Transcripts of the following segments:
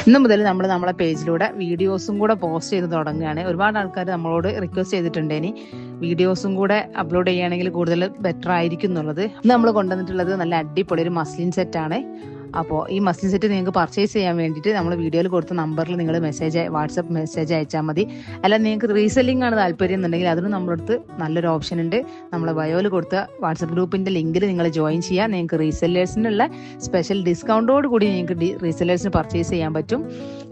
ഇന്ന് മുതൽ നമ്മൾ നമ്മളെ പേജിലൂടെ വീഡിയോസും കൂടെ പോസ്റ്റ് ചെയ്ത് തുടങ്ങുകയാണ്. ഒരുപാട് ആൾക്കാർ നമ്മളോട് റിക്വസ്റ്റ് ചെയ്തിട്ടുണ്ട് ഇനി വീഡിയോസും കൂടെ അപ്ലോഡ് ചെയ്യുകയാണെങ്കിൽ കൂടുതൽ ബെറ്റർ ആയിരിക്കും എന്നുള്ളത്. ഇന്ന് നമ്മൾ കൊണ്ടുവന്നിട്ടുള്ളത് നല്ല അടിപൊളി ഒരു മസ്ലിൻ സെറ്റാണ്. അപ്പോൾ ഈ മസ്ലിൻ സെറ്റ് നിങ്ങൾക്ക് പർച്ചേസ് ചെയ്യാൻ വേണ്ടിയിട്ട് നമ്മൾ വീഡിയോയിൽ കൊടുത്ത നമ്പറിൽ നിങ്ങൾ വാട്സപ്പ് മെസ്സേജ് അയച്ചാൽ മതി. അല്ല നിങ്ങൾക്ക് റീസെല്ലിംഗ് ആണ് താല്പര്യം എന്നുണ്ടെങ്കിൽ അതിന് നമ്മളടുത്ത് നല്ലൊരു ഓപ്ഷൻ ഉണ്ട്. നമ്മളെ ബയോയിൽ കൊടുത്ത വാട്സപ്പ് ഗ്രൂപ്പിന്റെ ലിങ്കിൽ നിങ്ങൾ ജോയിൻ ചെയ്യുക. നിങ്ങൾക്ക് റീസെല്ലേഴ്സിനുള്ള സ്പെഷ്യൽ ഡിസ്കൗണ്ടോട് കൂടി നിങ്ങൾക്ക് റീസെല്ലേഴ്സിന് പർച്ചേസ് ചെയ്യാൻ പറ്റും.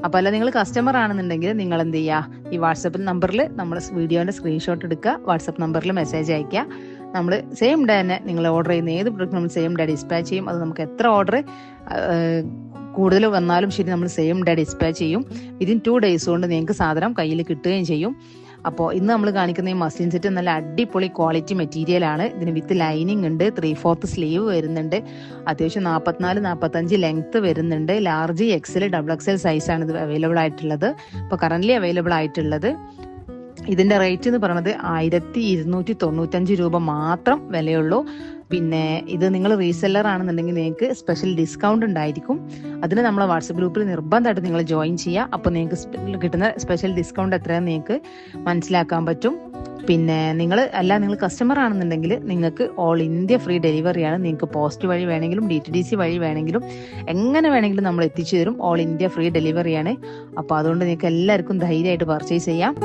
അപ്പോൾ അല്ല നിങ്ങൾ കസ്റ്റമർ ആണെന്നുണ്ടെങ്കിൽ നിങ്ങൾ എന്ത് ചെയ്യുക, ഈ വാട്സപ്പ് നമ്പറിൽ നമ്മൾ വീഡിയോന്റെ സ്ക്രീൻഷോട്ട് എടുക്കുക, വാട്സപ്പ് നമ്പറിൽ മെസ്സേജ് അയക്കുക. നമ്മൾ സെയിം ഡേ തന്നെ നിങ്ങൾ ഓർഡർ ചെയ്യുന്ന ഏത് പ്രൊഡക്റ്റ് നമ്മൾ സെയിം ഡേ ഡിസ്പാച്ച് ചെയ്യും. അത് നമുക്ക് എത്ര ഓർഡർ കൂടുതൽ വന്നാലും ശരി നമ്മൾ സെയിം ഡേ ഡിസ്പാച്ച് ചെയ്യും. വിതിൻ 2 days കൊണ്ട് നിങ്ങൾക്ക് സാധനം കയ്യിൽ കിട്ടുകയും ചെയ്യും. അപ്പോൾ ഇന്ന് നമ്മൾ കാണിക്കുന്ന ഈ മസ്ലിൻ സെറ്റ് നല്ല അടിപൊളി ക്വാളിറ്റി മെറ്റീരിയൽ ആണ്. ഇതിന് വിത്ത് ലൈനിങ് ഉണ്ട്, 3/4 സ്ലീവ് വരുന്നുണ്ട്, അത്യാവശ്യം 44-45 ലെങ്ത് വരുന്നുണ്ട്. ലാർജ്, എക്സൽ, XXL സൈസാണ് ഇത് അവൈലബിൾ ആയിട്ടുള്ളത്. ഇപ്പോൾ കറന്റ് അവൈലബിൾ ആയിട്ടുള്ളത്. ഇതിന്റെ റേറ്റ് എന്ന് പറയുന്നത് 1295 രൂപ മാത്രം വിലയുള്ളൂ. പിന്നെ ഇത് നിങ്ങൾ റീസെല്ലർ ആണെന്നുണ്ടെങ്കിൽ നിങ്ങൾക്ക് സ്പെഷ്യൽ ഡിസ്കൗണ്ട് ഉണ്ടായിരിക്കും. അതിന് നമ്മളെ വാട്സപ്പ് ഗ്രൂപ്പിൽ നിർബന്ധമായിട്ട് നിങ്ങൾ ജോയിൻ ചെയ്യുക. അപ്പോൾ നിങ്ങൾക്ക് കിട്ടുന്ന സ്പെഷ്യൽ ഡിസ്കൗണ്ട് എത്രയാണെന്ന് നിങ്ങൾക്ക് മനസ്സിലാക്കാൻ പറ്റും. പിന്നെ നിങ്ങൾ കസ്റ്റമർ ആണെന്നുണ്ടെങ്കിൽ നിങ്ങൾക്ക് ഓൾ ഇന്ത്യ ഫ്രീ ഡെലിവറിയാണ്. നിങ്ങൾക്ക് പോസ്റ്റ് വഴി വേണമെങ്കിലും DTDC വഴി വേണമെങ്കിലും എങ്ങനെ വേണമെങ്കിലും നമ്മൾ എത്തിച്ചു തരും. ഓൾ ഇന്ത്യ ഫ്രീ ഡെലിവറിയാണ്. അപ്പോൾ അതുകൊണ്ട് നിങ്ങൾക്ക് എല്ലാവർക്കും ധൈര്യമായിട്ട് പർച്ചേസ് ചെയ്യാം.